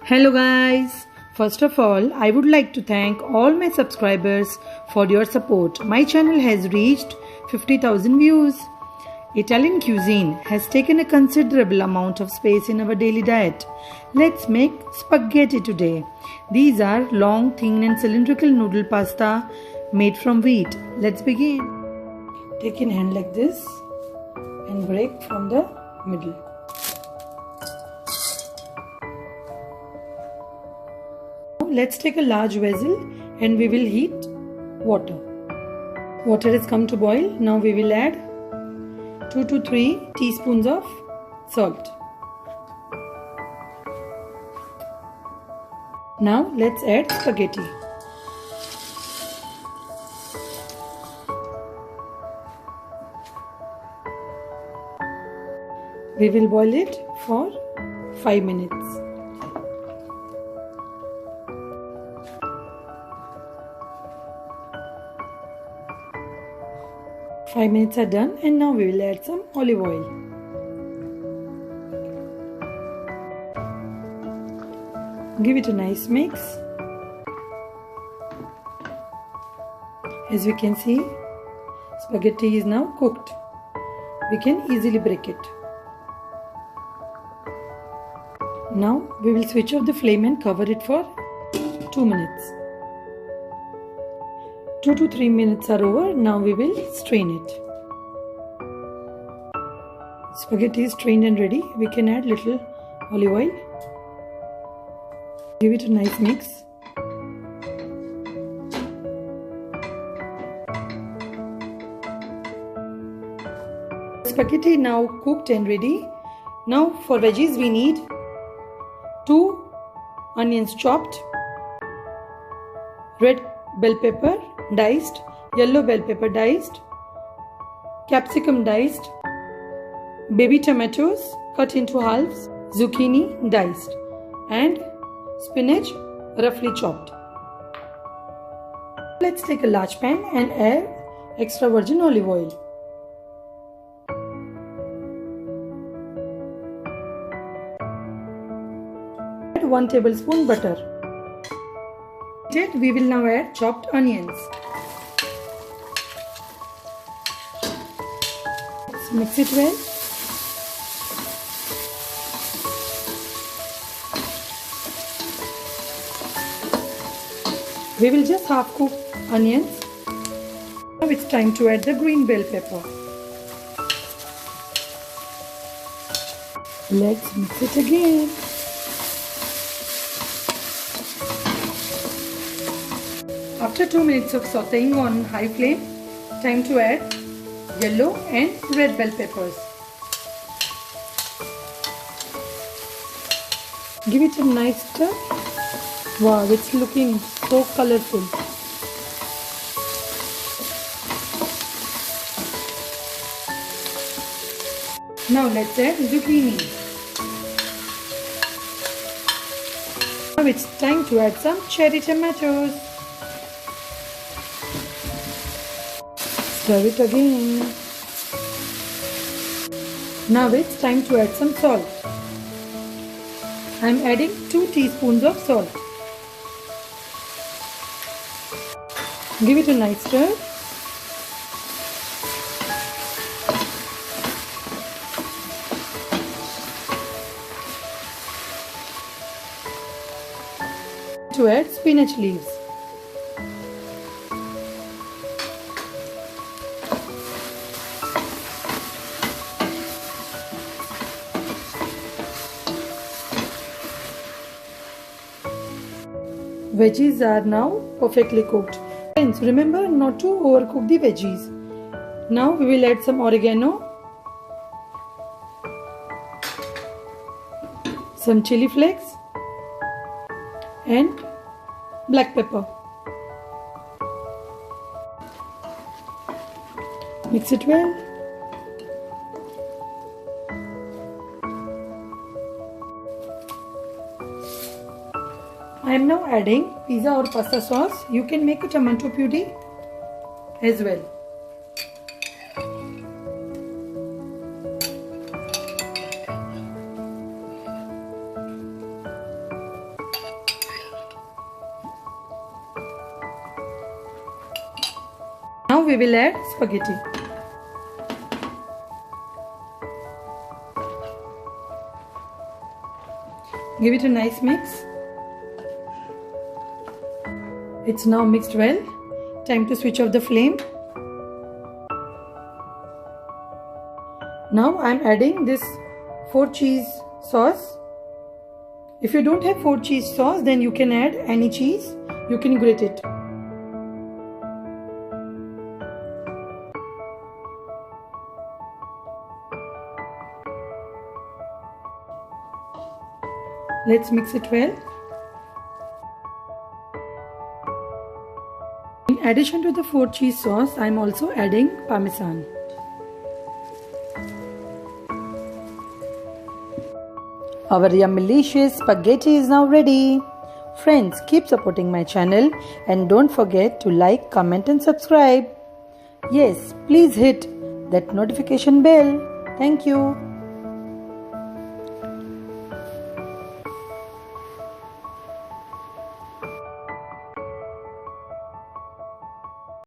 Hello guys! First of all, I would like to thank all my subscribers for your support. My channel has reached 50,000 views. Italian cuisine has taken a considerable amount of space in our daily diet. Let's make spaghetti today. These are long, thin and cylindrical noodle pasta made from wheat. Let's begin. Take in hand like this and break from the middle. Let's take a large vessel and we will heat water. Water has come to boil. Now we will add 2 to 3 teaspoons of salt. Now let's add spaghetti. We will boil it for 5 minutes. Five minutes are done and now we will add some olive oil. Give it a nice mix. As we can see, spaghetti is now cooked. We can easily break it. Now we will switch off the flame and cover it for 2 minutes. 2 to 3 minutes are over. Now we will strain it. Spaghetti is strained and ready. We can add little olive oil. Give it a nice mix. Spaghetti now cooked and ready. Now for veggies we need 2 onions chopped, red bell pepper diced, yellow bell pepper diced, capsicum diced, baby tomatoes cut into halves, zucchini diced, and spinach roughly chopped. Let's take a large pan and add extra virgin olive oil. Add 1 tablespoon butter. We will now add chopped onions. Let's mix it well. We will just half cook onions. Now it's time to add the green bell pepper. Let's mix it again. After 2 minutes of sauteing on high flame, time to add yellow and red bell peppers. Give it a nice stir. Wow, it's looking so colorful. Now let's add zucchini. Now it's time to add some cherry tomatoes. Stir it again. Now it's time to add some salt. I am adding 2 teaspoons of salt. Give it a nice stir. To add spinach leaves. Veggies are now perfectly cooked. Friends, remember not to overcook the veggies. Now we will add some oregano, some chili flakes and black pepper. Mix it well. I am now adding pizza or pasta sauce. You can make a tomato puree as well. Now we will add spaghetti. Give it a nice mix. It's now mixed well. Time to switch off the flame. Now I am adding this 4 cheese sauce. If you don't have 4 cheese sauce, then you can add any cheese. You can grate it. Let's mix it well. In addition to the 4 cheese sauce, I am also adding parmesan. Our yummy-licious spaghetti is now ready. Friends, keep supporting my channel and don't forget to like, comment and subscribe. Yes, please hit that notification bell. Thank you.